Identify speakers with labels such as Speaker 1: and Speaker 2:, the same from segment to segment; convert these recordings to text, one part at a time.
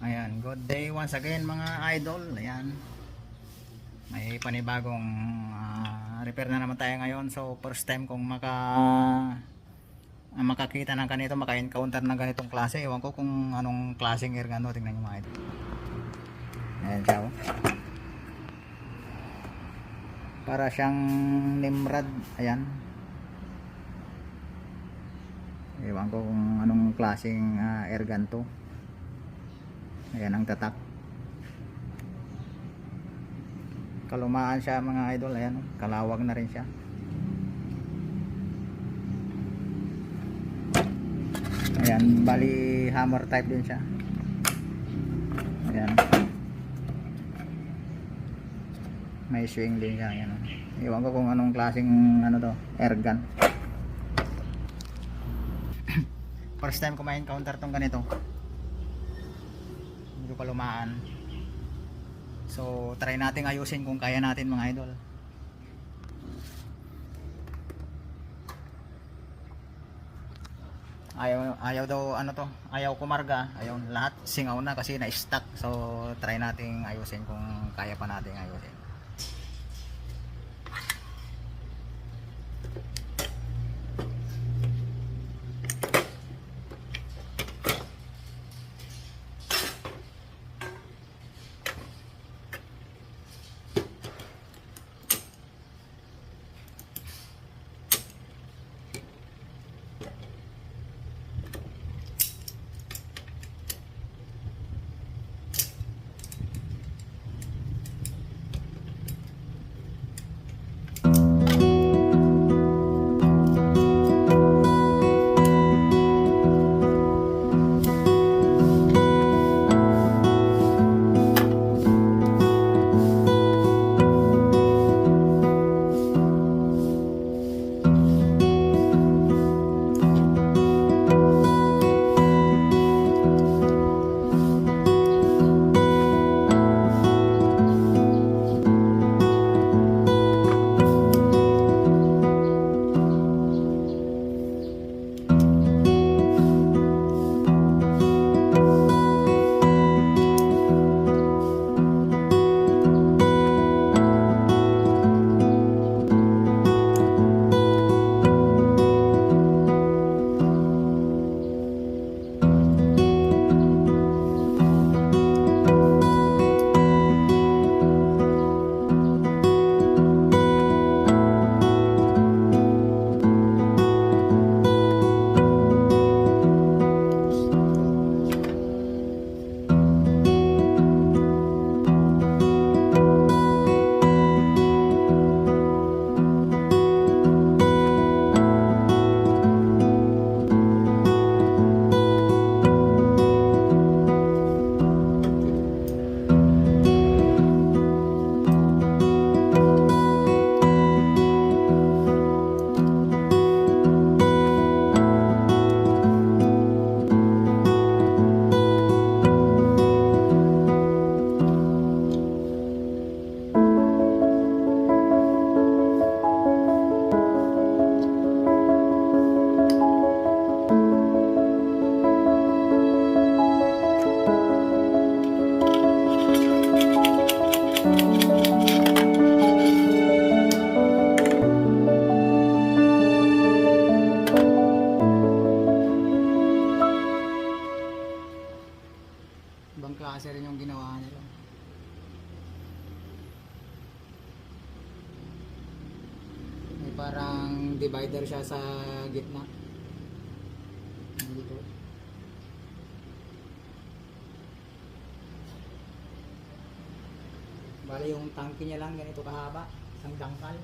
Speaker 1: Ayan, good day once again mga idol. Ayan, may panibagong repair na naman tayo ngayon. So first time kong makakita ng ganito, maka-encounter ng ganitong klase. Ewan ko kung anong klaseng air gun to. Tingnan nyo mga idol. Ayan siya, oh. Para siyang Nimrod. Ayan, ewan ko kung anong klaseng air gun to. Ayan ang tatak. Kalumaan siya mga idol. Ayan, kalawag na rin siya. Ayan, bali hammer type din siya. Ayan, may swing din siya. Ayan, iwan ko kung anong klaseng ano to, air gun. First time ko ma-encounter tong ganito. Medyo kalumaan. So try natin ayusin kung kaya natin mga idol. Ayaw daw ano to, ayaw kumarga, ayaw lahat singaw na kasi na-stuck. So try nating ayusin kung kaya pa nating ayusin. Ibang klase rin yung ginawa nila. May parang divider siya sa gitna. Dito. Bale yung tangke niya lang ganito kahaba, isang dangkal.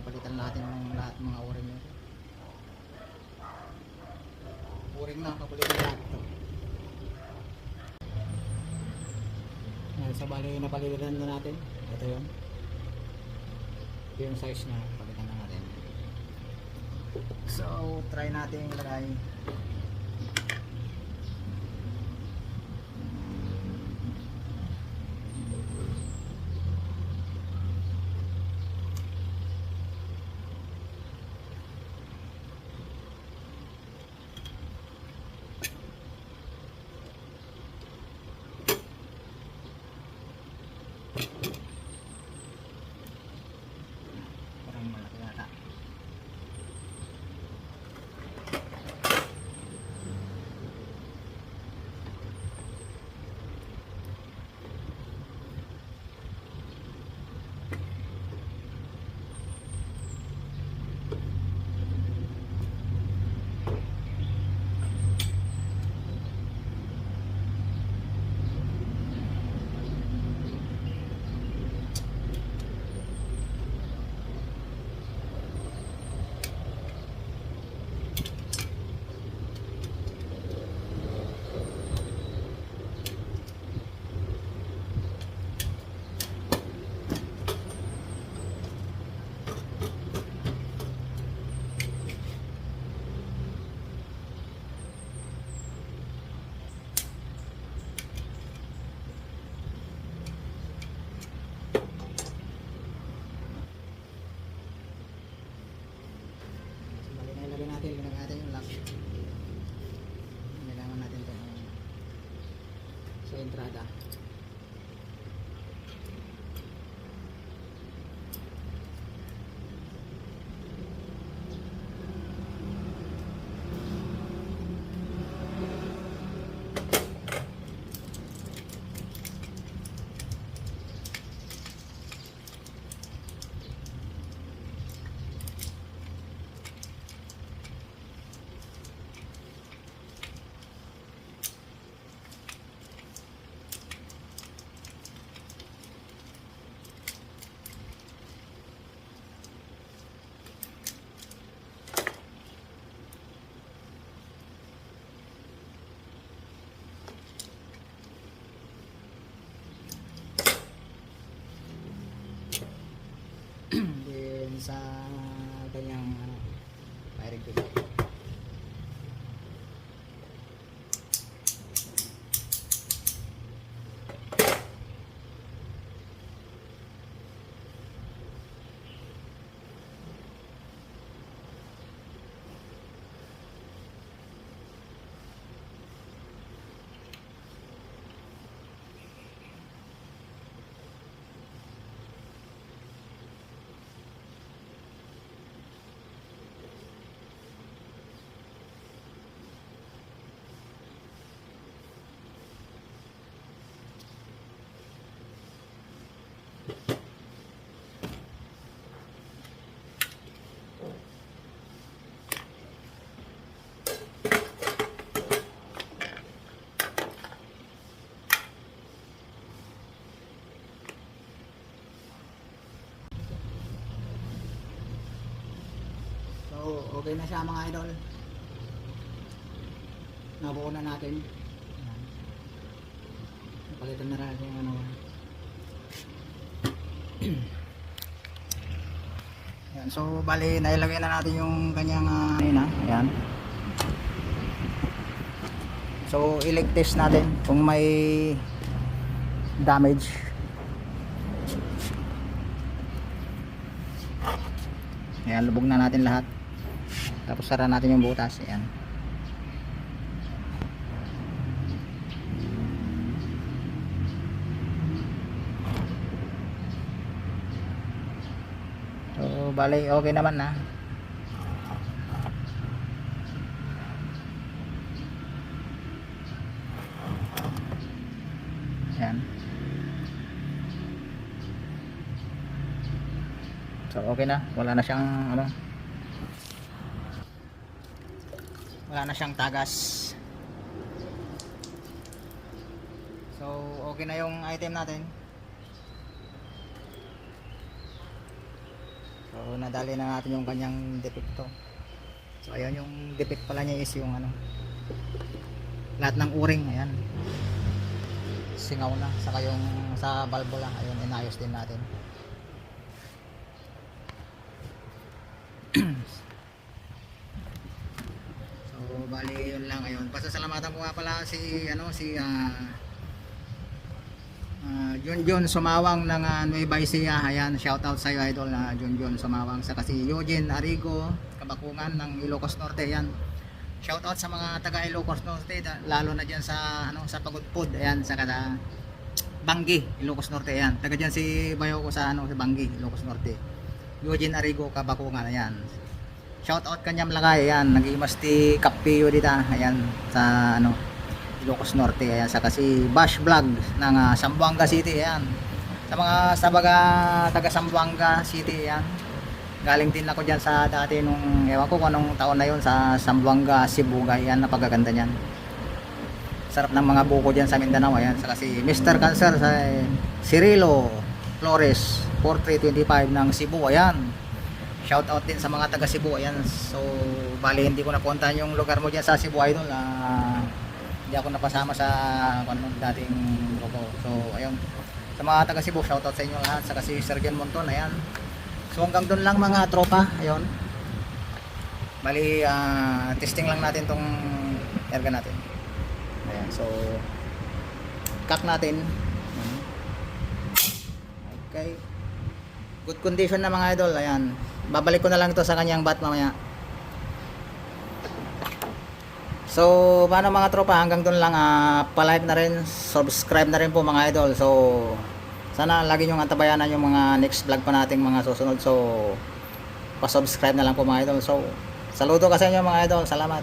Speaker 1: papalitan natin ng lahat ng mga o-ring nito. O-ring na, papalitan lahat ito. Yan, so bali napalitan na natin. Ito yun. Ito yung size na palitan na natin. So try natin ilagay. Parang malaki yata. Ilagay natin yung lock. Kailangan natin ito sa entrada. Then sa kanyang firing pin. So, okay na siya mga idol. Nabuo na natin. Ayan. Napalitan na rin yung ano. Ayan, so, bali, nailagay na natin yung kanyang ayan. So, i-leak test natin kung may damage. Ayan, lubog na natin lahat. Tapos sara natin yung butas. Ayan. So, bali, okay naman na. Ayan. So, okay na. Wala na siyang ano. Wala na siyang tagas. So okay na yung item natin. So So nadali na natin yung kanyang depekto. So ayan yung defect pala niya is yung ano, lahat ng o-ring, ayan, singaw na, saka yung sa valvula, ayun, inayos din natin. So bali yun lang. Ayun, pasasalamatan ko nga pala si ano, si Junjun Sumawang ng Nueva Ecija. Ayan, shout out sa iyo idol na Junjun Sumawang, sa kasi Eugene Arigo Kabakungan ng Ilocos Norte. Ayan, shout out sa mga taga Ilocos Norte, lalo na diyan sa ano, sa Pagudpud. Ayan, sa kada Bangi, Ilocos Norte. Ayan, taga diyan si bayo ko sa ano, sa Bangi, Ilocos Norte. Eugene Arigo Kabakungan. Ayan, shout out kanyang lagay. Ayan, nag-imasti Kapiyo dito. Ayan, sa ano, Ilocos Norte. Ayan, sa kasi Bash Vlog ng Zamboanga City. Ayan, sa mga sabaga taga Zamboanga City. Ayan, galing din ako dyan sa dati nung ewan ko kung anong taon na yun, sa Zamboanga, Sibugay. Ayan, napagaganda nyan, sarap ng mga buko dyan sa Mindanao. Ayan, sa kasi Mr. Cancer sa Cirilo Flores 4325 ng Cebu. Ayan, shout out din sa mga taga Cebu. Ayan, so bali hindi ko napuntahan yung lugar mo dyan sa Cebu idol. Hindi ako napasama sa ano, dating grupo. So ayun, sa mga taga Cebu, shout out sa inyo lahat. Sa kasi Sergeant Monton. Ayan, so hanggang doon lang mga tropa. Ayun, bali testing lang natin tong erga natin. Ayan, so kak natin. Okay, good condition na mga idol. Ayan, babalik ko na lang ito sa kanyang bat mamaya. So paano mga tropa, hanggang doon lang. Pa-like na rin, subscribe na rin po mga idol. So sana lagi nyo antabayanan yung mga next vlog pa nating mga susunod. So pa-subscribe na lang po mga idol. So saludo ka sa inyo mga idol, salamat.